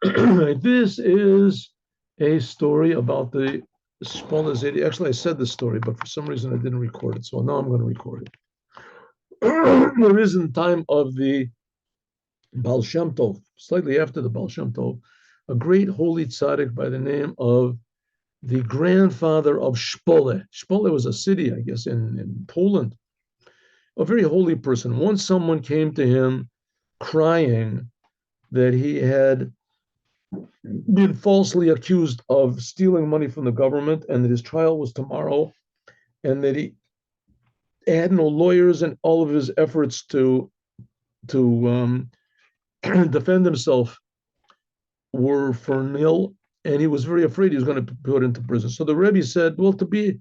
This is a story about the Shmona. Actually, I said the story, but for some reason I didn't record it. So now I'm going to record it. There is in time of the Baal Shem Tov, slightly after the Baal Shem Tov, a great holy tzaddik by the name of the grandfather of Shpole. Shpole was a city, I guess, in Poland. A very holy person. Once someone came to him crying that he had been falsely accused of stealing money from the government and that his trial was tomorrow and that he had no lawyers and all of his efforts to defend himself were for nil, and he was very afraid he was going to be put into prison. So the Rebbe said, well, to be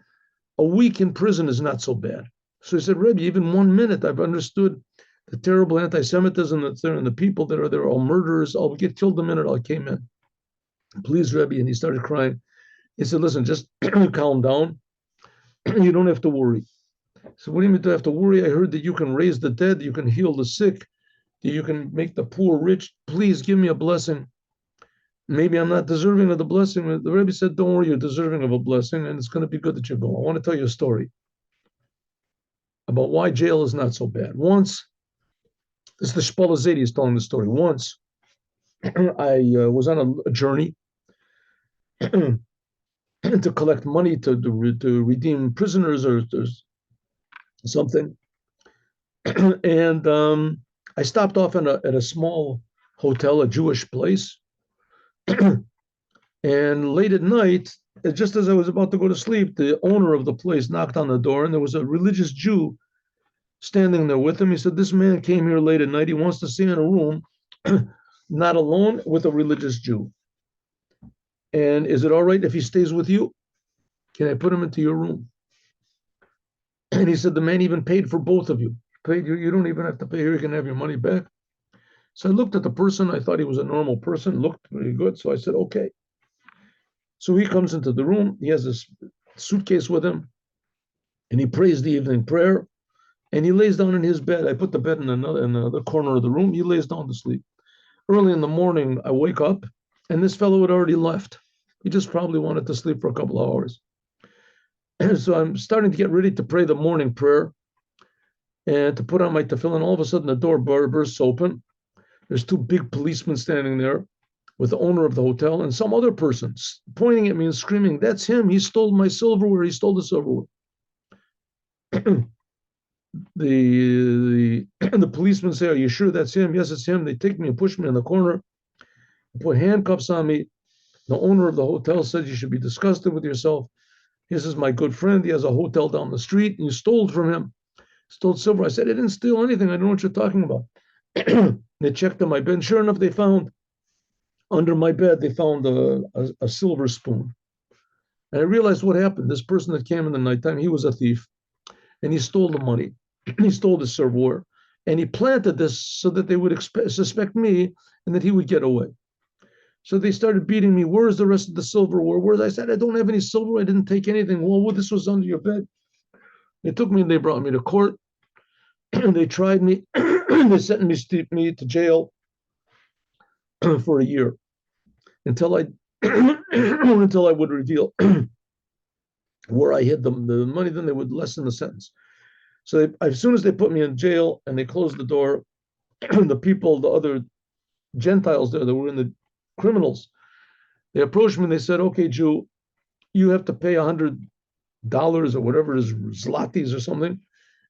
a week in prison is not so bad. So he said, Rebbe, even 1 minute, I've understood the terrible anti-Semitism that's there and the people that are there are all murderers. I'll get killed the minute I came in. Please, Rebbe. And he started crying. He said, listen, just calm down. You don't have to worry. So what do you mean to have to worry? I heard that you can raise the dead, you can heal the sick, that you can make the poor rich. Please give me a blessing. Maybe I'm not deserving of the blessing. The Rebbe said, don't worry, you're deserving of a blessing, and it's going to be good that you go. I want to tell you a story about why jail is not so bad. Once, this is the Shpola Zedi is telling the story. Once, I was on a journey to collect money to redeem prisoners or something. And I stopped off at a small hotel, a Jewish place. And late at night, just as I was about to go to sleep, the owner of the place knocked on the door, and there was a religious Jew standing there with him. He said, this man came here late at night. He wants to stay in a room, not alone, with a religious Jew. And is it all right if he stays with you? Can I put him into your room? And he said, the man even paid for both of you. Paid you, you don't even have to pay here. You can have your money back. So I looked at the person. I thought he was a normal person, looked pretty good. So I said, okay. So he comes into the room. He has this suitcase with him, and he prays the evening prayer, and he lays down in his bed. I put the bed in another corner of the room. He lays down to sleep. Early in the morning, I wake up, and this fellow had already left. He just probably wanted to sleep for a couple of hours. And so I'm starting to get ready to pray the morning prayer and to put on my tefillin. All of a sudden, the door bursts open. There's two big policemen standing there with the owner of the hotel and some other person pointing at me and screaming, that's him. He stole my silverware. He stole the silverware. The policemen say, are you sure that's him? Yes, it's him. They take me and push me in the corner, put handcuffs on me. The owner of the hotel said, you should be disgusted with yourself. This is my good friend. He has a hotel down the street, and you stole from him. Stole silver. I said, I didn't steal anything. I don't know what you're talking about. They checked on my bed. Sure enough, they found under my bed, they found a silver spoon. And I realized what happened. This person that came in the nighttime, he was a thief, and he stole the money. He stole the silverware, and he planted this so that they would suspect me and that he would get away. So they started beating me. Where's the rest of the silverware? Where's I said, I don't have any silver. I didn't take anything. Well, this was under your bed. They took me and they brought me to court. They tried me. They sentenced me to jail for a year until I until I would reveal where I hid the money. Then they would lessen the sentence. So as soon as they put me in jail and they closed the door, the other Gentiles there that were in the criminals, they approached me and they said, okay, Jew, you have to pay $100 or whatever it is, zlotys or something,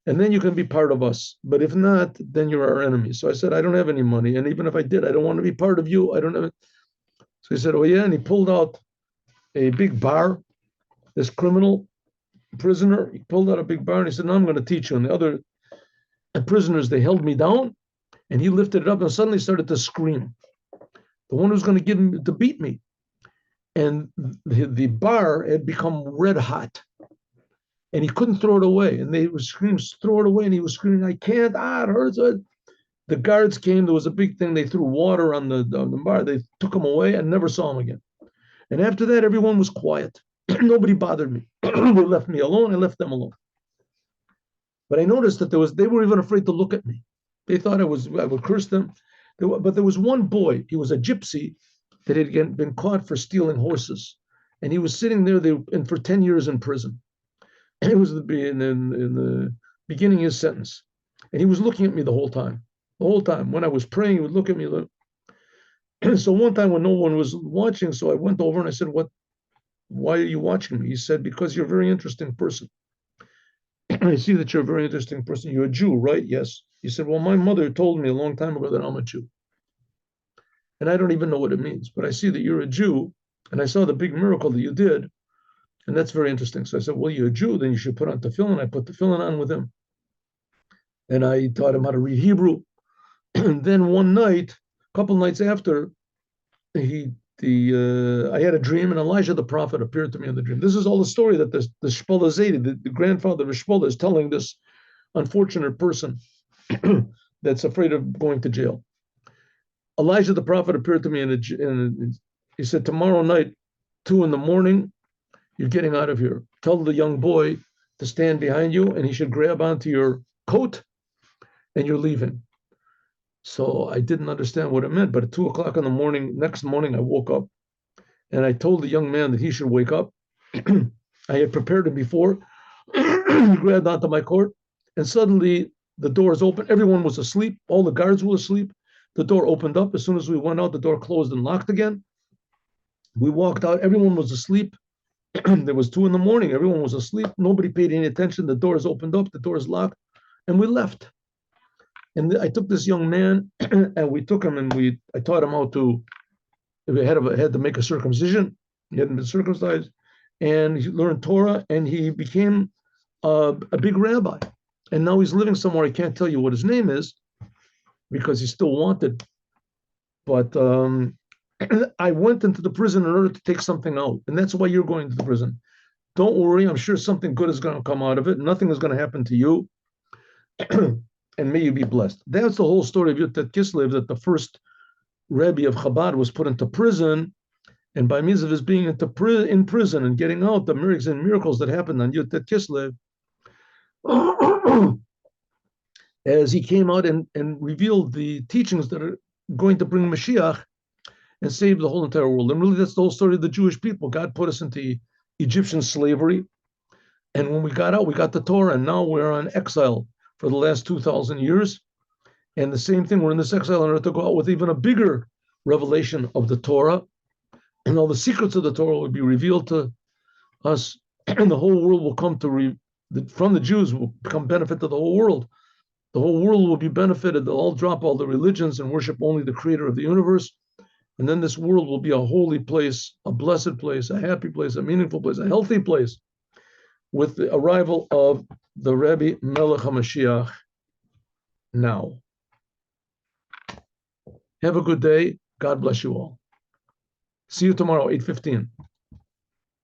and then you can be part of us. But if not, then you're our enemy. So I said, I don't have any money. And even if I did, I don't want to be part of you. I don't have it. So he said, oh yeah. And he pulled out a big bar, this criminal prisoner. He pulled out a big bar and he said, no, I'm going to teach you. And the other prisoners, they held me down and he lifted it up and suddenly started to scream. The one who's going to give him to beat me. And the bar had become red hot. And he couldn't throw it away. And they were screaming, throw it away. And he was screaming, I can't. It hurts. The guards came. There was a big thing. They threw water on the bar. They took him away and never saw him again. And after that, everyone was quiet. Nobody bothered me. They left me alone. I left them alone. But I noticed that they were even afraid to look at me. They thought I would curse them. But there was one boy. He was a gypsy. that had been caught for stealing horses. And he was sitting there and for 10 years in prison. And it was in the beginning of his sentence. And he was looking at me the whole time. The whole time. When I was praying, he would look at me. So one time when no one was watching, so I went over and I said, why are you watching me? He said, because you're a very interesting person. I see that you're a very interesting person. You're a Jew, right? Yes. He said, well, my mother told me a long time ago that I'm a Jew. And I don't even know what it means, but I see that you're a Jew, and I saw the big miracle that you did, and that's very interesting. So I said, well, you're a Jew, then you should put on tefillin. I put tefillin on with him, and I taught him how to read Hebrew. And then one night, a couple nights after, I had a dream, and Elijah the prophet appeared to me in the dream. This is all the story that the Shpola Zaidi, the grandfather of Shpola, is telling this unfortunate person that's afraid of going to jail. Elijah the prophet appeared to me he said, tomorrow night, 2 a.m, you're getting out of here. Tell the young boy to stand behind you, and he should grab onto your coat, and you're leaving. So I didn't understand what it meant, but at 2 o'clock in the morning, next morning, I woke up, and I told the young man that he should wake up. I had prepared him before. He grabbed onto my coat, and suddenly the doors opened. Everyone was asleep. All the guards were asleep. The door opened up. As soon as we went out, the door closed and locked again. We walked out. Everyone was asleep. There was 2 a.m. Everyone was asleep. Nobody paid any attention. The doors opened up. The doors locked, and we left. And I took this young man, and we took him, and I taught him how to. We had to make a circumcision. He hadn't been circumcised, and he learned Torah, and he became a big rabbi. And now he's living somewhere. I can't tell you what his name is because he's still wanted. But I went into the prison in order to take something out, and that's why you're going to the prison. Don't worry, I'm sure something good is going to come out of it. Nothing is going to happen to you, and may you be blessed. That's the whole story of Yutet Kislev, that the first Rebbe of Chabad was put into prison, and by means of his being in prison and getting out, the miracles that happened on Yutet Kislev, as he came out and revealed the teachings that are going to bring Mashiach and save the whole entire world. And really, that's the whole story of the Jewish people. God put us into Egyptian slavery, and when we got out, we got the Torah, and now we're on exile for the last 2,000 years. And the same thing, we're in this exile in order to go out with even a bigger revelation of the Torah, and all the secrets of the Torah will be revealed to us, and the whole world will come from the Jews will become benefit to the whole world. The whole world will be benefited. They'll all drop all the religions and worship only the creator of the universe. And then this world will be a holy place, a blessed place, a happy place, a meaningful place, a healthy place, with the arrival of the Rebbe Melech HaMashiach now. Have a good day. God bless you all. See you tomorrow, 8:15.